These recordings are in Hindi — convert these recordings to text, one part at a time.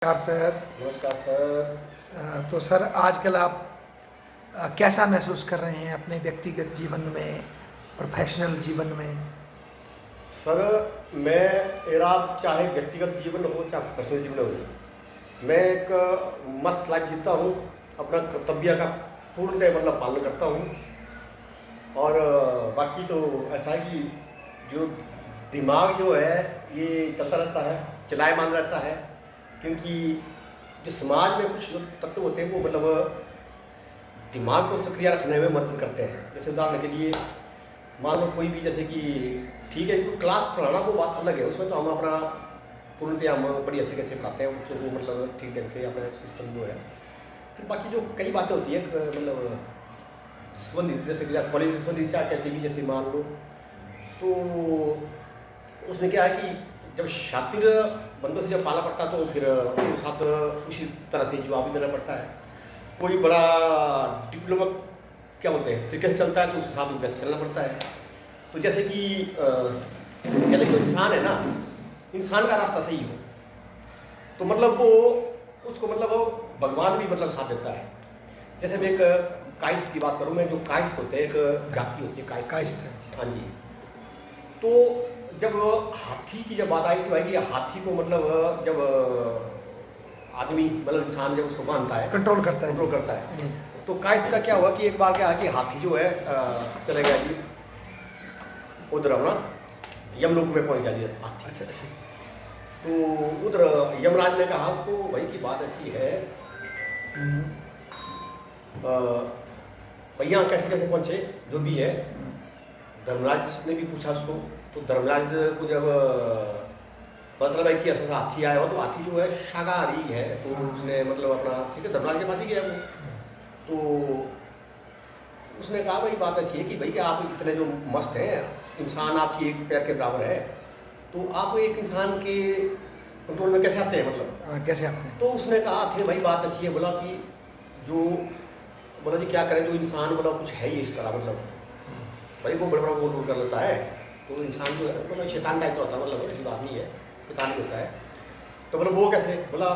नमस्कार सर। नमस्कार सर। तो सर आजकल आप कैसा महसूस कर रहे हैं अपने व्यक्तिगत जीवन में, प्रोफेशनल जीवन में? सर मेरा चाहे व्यक्तिगत जीवन हो चाहे प्रोफेशनल जीवन हो, मैं एक मस्त लाइफ जीता हूँ। अपना कर्तव्य का पूर्णतः पालन करता हूँ। और बाकी तो ऐसा है कि जो दिमाग जो है ये चलता रहता है, चलायमान रहता है। क्योंकि जो समाज में कुछ जो तत्व होते हैं वो दिमाग को सक्रिय रखने में मदद करते हैं। जैसे उदाहरण के लिए मान लो कोई भी, जैसे कि ठीक है क्लास पढ़ाना वो बात अलग है, उसमें तो हम अपना पूर्णतः हम बड़ी अच्छे से पढ़ाते हैं बच्चों को, ठीक ढंग से अपना सिस्टम जो है। फिर बाकी जो कई बातें होती है संबंधित, जैसे कि कॉलेज से संबंधित चाहे कैसे भी, जैसे मान लो तो उसमें क्या है कि जब शातिर बंदों से जब पाला पड़ता है तो फिर उनके साथ उसी तरह से जवाब भी देना पड़ता है। कोई बड़ा डिप्लोमा क्या बोलते हैं तरीके से चलता है तो उसके साथ वैसे चलना पड़ता है। तो जैसे कि कहते हैं कोई इंसान है ना, इंसान का रास्ता सही हो तो वो उसको भगवान भी साथ देता है। जैसे मैं एक कायस्थ की बात करूँ, मैं जो कायस्थ होते हैं, एक जाति होती है कायस्थ। हाँ जी। तो जब हाथी की जब बात आई कि भाई कि हाथी को जब आदमी इंसान जब उसको बांधता है, कंट्रोल करता है तो कायस्थ का क्या हुआ कि एक बार क्या है कि हाथी जो है चले गया जी उधर अपना यमलोक में पहुंच गया जी हाथी। अच्छा। तो उधर यमराज ने कहा उसको, भाई की बात ऐसी है भैया कैसे कैसे पहुंचे जो भी है। धर्मराज ने भी पूछा उसको, तो धर्मराज को जब पता चला कि ऐसा हाथी आया हो तो हाथी जो है शाकाहारी है, तो उसने अपना ठीक है धर्मराज के पास ही गया वो। तो उसने कहा भाई बात ऐसी है कि भाई आप इतने जो मस्त हैं, इंसान आपकी एक पैर के बराबर है, तो आप एक इंसान के कंट्रोल में कैसे आते हैं कैसे आते हैं? तो उसने कहा थे भाई बात ऐसी है, बोला कि जो जी क्या करें, जो इंसान कुछ है ही इस तरह भाई वो बड़ा कंट्रोल कर लेता है। तो इंसान जो है शैतान टाइप का होता है, ऐसी बात नहीं है, शैतान भी होता है। तो वो कैसे, बोला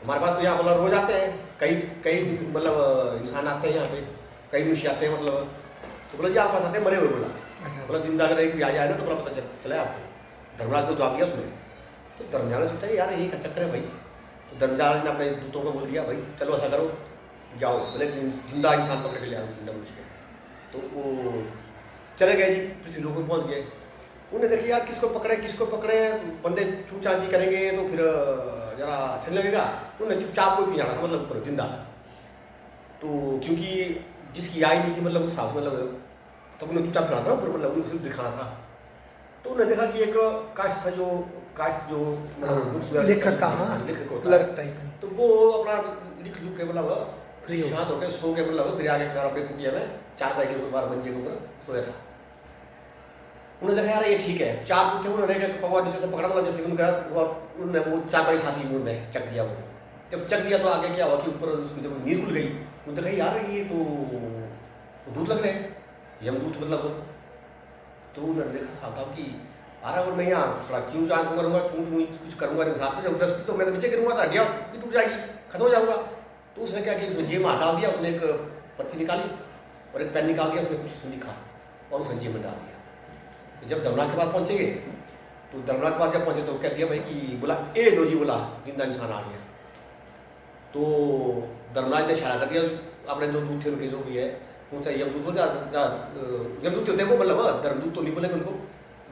हमारे पास तो यहाँ रोज आते हैं कई कई इंसान आते हैं यहाँ पे, कई मनुष्य आते हैं तो बोला जी आप पास आते हैं मरे हुए। बोला अच्छा। बोला जिंदा अगर एक भी आ जाए ना तो पता चला आपको। धर्मराज को जवाब दिया उसने। तो धर्मराज ने सोचा यार यही का चक्कर है भाई। तो धर्मराज ने अपने दूतों को बोल दिया भाई चलो ऐसा करो, जाओ बोले जिंदा इंसान पकड़ के ले आओ, जिंदा मनुष्य। तो वो चले गए जी, पृथ्वी लोक में पहुँच गए। उन्हें देखिए यार किसको पकड़े, बंदे चूचाची करेंगे तो फिर जरा अच्छा नहीं लगेगा। उन्हें चुपचाप कोई भी जाना था ऊपर जिंदा। तो क्योंकि जिसकी आई नहीं थी उस हिसाब से तब उन्हें चुपचाप चढ़ा था ऊपर, उन्हें दिखाना था। तो उन्हें देखा कि एक कायस्थ जो लेखक का क्लर्क टाइप, तो वो अपना लिख लुख के शांत होकर सो के दरिया के किनारे अपने कुटिया में चार पाई के ऊपर मंजे के ऊपर सोया था। उन्होंने देखा यार ये ठीक है, चार थे उन्होंने पकवा नीचे से पकड़ा, जैसे उनका उन्होंने वो चार पाई साथी उन्होंने चक दिया। वो जब चक दिया तो आगे क्या हुआ कि ऊपर उसमें जब नींद खुल गई, उन्होंने देखा यार ये तो दूध लग रहे हैं, यमदूत तो उन्होंने देखा था कि अगर मैं यहाँ थोड़ा क्यों चाँग करूँगा, कुछ करूँगा साथ में, जब 10 तो मैं तो नीचे गिरूँगा तो हड्डियाँ भी टूट जाएगी, खत्म हो जाऊँगा। तो उसने क्या किया, उसने जेब में डाल दिया, उसने एक पर्ची निकाली और एक पेन निकाल दिया, उसने कुछ उसमें लिखा और उसने जेब में डाल दिया। तो जब धर्मराज के पास पहुँचेंगे तो धर्मराज के पास जब पहुँचे तो कह दिया भाई कि बोला ए लो जी, बोला जिंदा इंसान आ गया। तो धर्मराज ने इशारा कर दिया अपने जो दूत थे उनके जो भी है, उनसे यमदूत बोला यमदूत होते हैं वो धर्मदूत तो नहीं बोलेंगे उनको,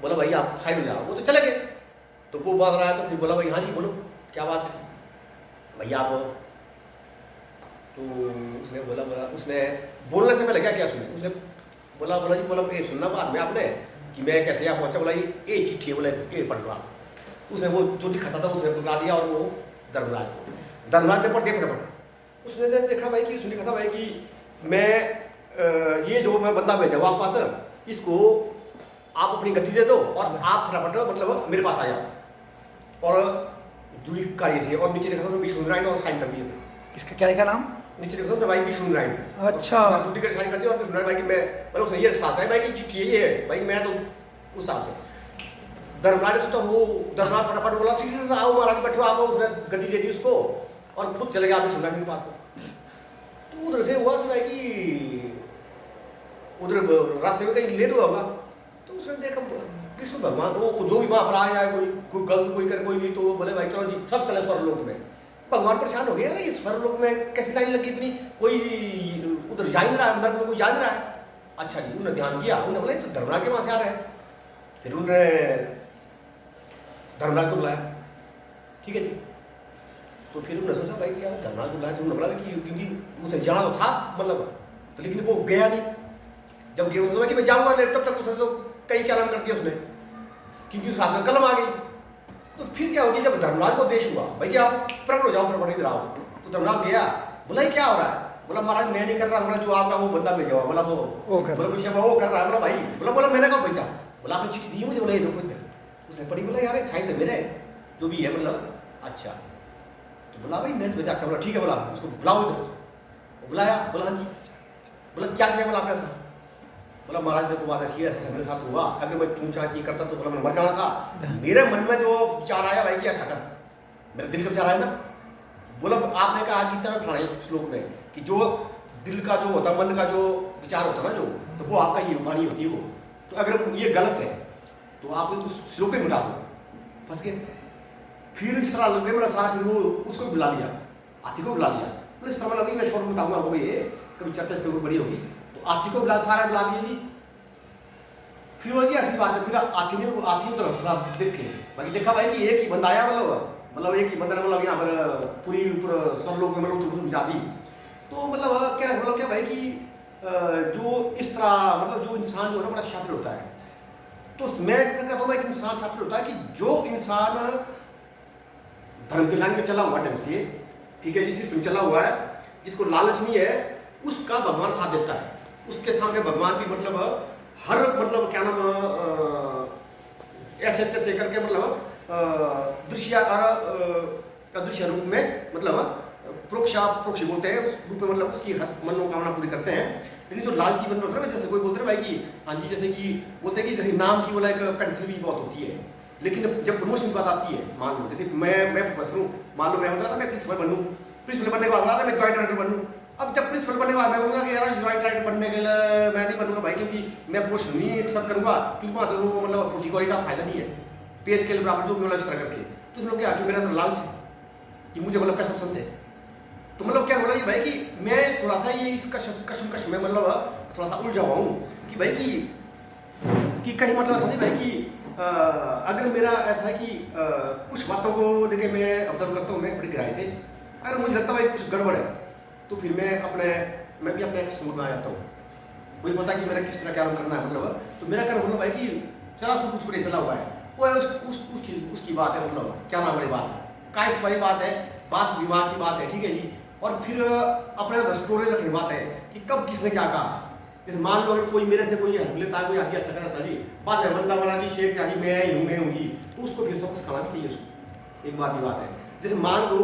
बोला भाई आप साइड हो जाओ। वो तो चले गए। तो वो बात रहा है तो फिर बोला भाई हाँ जी बोलो क्या बात है भैया आप। तो उसने बोला उसने बोलने से पहले क्या किया उसने बोला जी ये सुनना बाद में आपने कि मैं कैसे यहाँ पहुँचा। बोला ये चिट्ठी है, बोला ये पढ़ लो आप। उसने वो जो लिखा था उसने पकड़ा दिया और वो धर्मराज ने पढ़ दिया फटाफट। उसने देखा भाई कि उसने लिखा था भाई कि मैं ये जो मैं बंदा भेजा हूँ आपके पास, इसको आप अपनी गति दे दो और आप फटाफट मेरे पास आ जाओ और दूरी कार्य से। और नीचे लिखा था विष्णु नारायण और साइन कर दिए थे। इसका क्या लिखा नाम? नीचे लिखा था भाई विष्णु नारायण। अच्छा। दूरी कर साइन कर दिया और विष्णु नारायण भाई कि मैं उसने ये साथ है भाई की चिट्ठी ये है भाई, मैं तो उस हिसाब से धर्मराज ने सोचा वो धर्मराज फटाफट बोला ठीक है आओ महाराज बैठो आप, उसने गद्दी दे दी उसको और खुद चले गया अपने सुल्तान के पास। तो उधर से हुआ सुना कि उधर रास्ते में कहीं लेट हुआ होगा, तो उसने देखा विष्णु भगवान वो जो भी वहां पर आया है कोई गलत कोई कर कोई भी, तो बोले भाई चलो जी सब चले स्वर्गलोक में। भगवान परेशान हो गया, अरे इस स्वर्गलोक में कैसी लाइन लगी इतनी, कोई उधर जा ही नहीं रहा है, नर्क में कोई जा नहीं रहा है। अच्छा जी, उन्होंने ध्यान किया, उन्होंने बोला तो धर्मराज के वहां से आ रहे हैं। फिर उन्होंने धर्मराज को बुलाया, ठीक है जी। तो फिर उन्होंने सोचा भाई क्या धर्मराज को बुलाया, उन्होंने बोला कि क्योंकि उसे जाना तो था मतलब, तो लेकिन वो गया नहीं। जब गया उसने कि मैं जाऊंगा नहीं, तब तक उसने तो कई क्या नाम कर दिया उसने, क्योंकि उस हाथ में कलम आ गई। तो फिर क्या हो गया, जब धर्मराज को देश हुआ भाई आप प्रकट हो जाओ फिर बड़ी आओ, तो धर्मराज गया, बोला क्या हो रहा है, बोला महाराज मैं नहीं कर रहा, बोला जो आपका वो बंदा भेजा हुआ, बोला वो कर रहा है, बोला भाई बोला मैंने कहा भेजा, बोला आपने चिट्ठी दी मुझे, बोला ये देखो उसने पढ़ी, बोला यार साइन तो मेरे जो भी है मतलब। अच्छा तो बोला भाई मैं भेजा, अच्छा बोला ठीक है, बोला उसको बुलाओ इधर, बुलाया, बोला हाँ जी, बोला क्या किया, बोला आपने ऐसा, बोला महाराज देखो बात ऐसी है, ऐसा मेरे साथ हुआ, अगर मैं तू चाची करता तो बोला मैं मर जाना था, मेरे मन में जो विचार आया भाई कि ऐसा कर, मेरे दिल का विचार आया ना। बोला आपने कहा गीता में फलाने श्लोक में कि जो दिल का जो होता मन का जो विचार होता ना जो, तो वो आपका ये वाणी होती है वो, तो अगर ये गलत है तो आप उस श्लोक में मिटा दो, फंस गए। फिर इस तरह लगे मेरा सारा, फिर वो उसको बुला लिया, हाथी को बुला लिया, तो इस तरह लगी मैं शोर में बताऊंगा आपको, ये कभी चर्चा इसके ऊपर बड़ी होगी। तो हाथी को बुला, सारा बुला दिया जी। फिर वो जी ऐसी बात है, फिर हाथी उधर हंसना देख के बाकी देखा भाई कि एक ही बंदा आया, मतलब एक ही बंदा ने मतलब यहाँ पर पूरी स्वरलोक में मतलब जाती, तो मतलब क्या मतलब क्या भाई कि जो इस तरह मतलब जो इंसान जो है ना बड़ा शातिर होता है, तो मैं कहता हूँ भाई कि इंसान शातिर होता है कि जो इंसान धर्म के लाइन में चला हुआ ढंग से, ठीक है, जिस सिस्टम चला हुआ है, जिसको लालच नहीं है, उसका भगवान साथ देता है। उसके सामने भगवान भी मतलब हर मतलब क्या नाम ऐसे तैसे करके मतलब दृश्य अदृश्य रूप में मतलब प्रोक्ष बोलते हैं, उस रूप में मतलब उसकी हर मनोकामना पूरी करते हैं। लेकिन जो लालची बंदे होते हैं, जैसे कोई बोलते हैं भाई कि हाँ जी, जैसे कि बोलते हैं कि जैसे नाम की बोला एक पेंसिल भी बहुत होती है, लेकिन जब प्रमोशन की बात आती है, मान लो जैसे मैं प्रोफेसर हूँ, मान लो मैं होता था मैं प्रिंसिपल बनूँ, प्रिंसिपल बनने के बाद मैं ज्वाइंट डायरेक्टर बनूँ। अब जब प्रिंसिपल बनने के बाद मैं बोलूँगा कि यार ज्वाइंट डायरेक्टर बनने के लिए मैं नहीं बनूंगा भाई, क्योंकि मैं प्रमोशन नहीं एक्सेप्ट करूँगा, क्योंकि वहाँ तो मतलब प्रोटिकॉरी का फायदा नहीं है, पे स्केल बराबर जो भी मतलब इस तरह करके, तो उस लोग क्या कि मेरा तो लालच है कि मुझे मतलब पैसा पसंद है। तो मतलब क्या बोला ये भाई कि मैं थोड़ा सा ये इस कशमकश में मतलब थोड़ा सा उलझा हुआ हूँ कि भाई कि कहीं मतलब ऐसा नहीं भाई कि अगर मेरा ऐसा है कि कुछ बातों को लेके मैं ऑब्जर्व करता हूँ मैं बड़ी गहराई से, अगर मुझे लगता है भाई कुछ गड़बड़ है, तो फिर मैं भी अपने एक समूह में आ जाता हूँ, मुझे पता कि मेरा किस तरह क्या करना है मतलब। तो मेरा क्या मतलब भाई कि चला सब कुछ बड़े चला हुआ है, वो है उसकी बात है, मतलब क्या नाम वाली बात है, कायस वाली बात है, बात दिमाग की बात है, ठीक है जी। और फिर अपने स्टोरेज रखने बात है कि कब किसने क्या कहा। जैसे मान लो अगर कोई मेरे से कोई हेल्प लेता है, कोई आगे ऐसा करा सर जी बात है बंदा वाला जी शेख जी मैं हूँ जी, तो उसको फिर सब कुछ खाना भी चाहिए उसको, एक बात की बात है। जैसे मान लो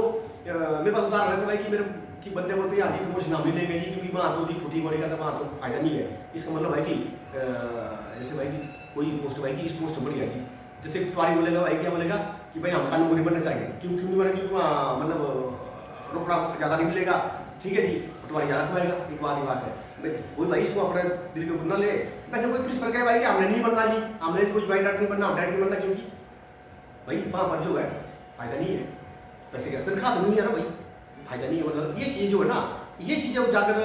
मेरे पास उदाहरण है भाई कि मेरे कि बंदे बोलते हैं आगे प्रमोशन हम भी लेंगे जी, क्योंकि वहाँ तो जी फूटी बॉडी का तो वहाँ तो फायदा नहीं है। इसका मतलब भाई कि जैसे भाई कि कोई पोस्ट भाई कि इस पोस्ट बढ़ जाएगी, जैसे पटवारी बोलेगा भाई क्या बोलेगा कि भाई हम कानून नहीं बनना चाहेंगे, क्यों नहीं बना, क्योंकि वहाँ मतलब रोकड़ा ज़्यादा नहीं मिलेगा, ठीक है जी, पटवारी ज़्यादा कमाएगा, एक बात ही बात है। वही भाई इसको अपने दिल को बुना ले, वैसे कोई प्रिंसिपल कहे भाई कि हमने नहीं बनना जी, हमने कोई ज्वाइंट डायरेक्टर नहीं बनना, डायरेक्टर नहीं बनना, क्योंकि भाई वहाँ पर जो है फायदा नहीं है, पैसे का तनख्वाह तो नहीं है ना भाई, फायदा नहीं है। मतलब ये चीज़ जो है ना, ये चीज़ें उजागर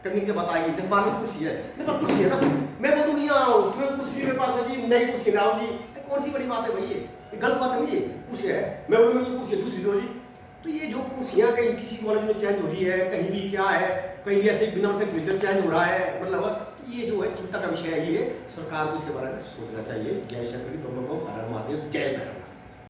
करने की बात आएगी। जैसे मान लो कुर्सी है, मेरे पास कुर्सी है ना, मैं बोलूँ नहीं आओ उसमें कुर्सी मेरे पास है जी, नई कुर्सी लाओ जी, कौन सी बड़ी बात है भाई, ये गलत बात है। ये कुर्सी है, मैं बोलूँ कुर्सी दूसरी दो जी। तो ये जो कुर्सियाँ कहीं किसी कॉलेज में चेंज हो रही है, कहीं भी क्या है, कहीं भी ऐसे बिना से फ्यूचर चेंज हो रहा है, मतलब ये जो है चिंता का विषय है, ये सरकार को इसके बारे में सोचना चाहिए। जय श्री राम, भारत महादेव, जय धर्म।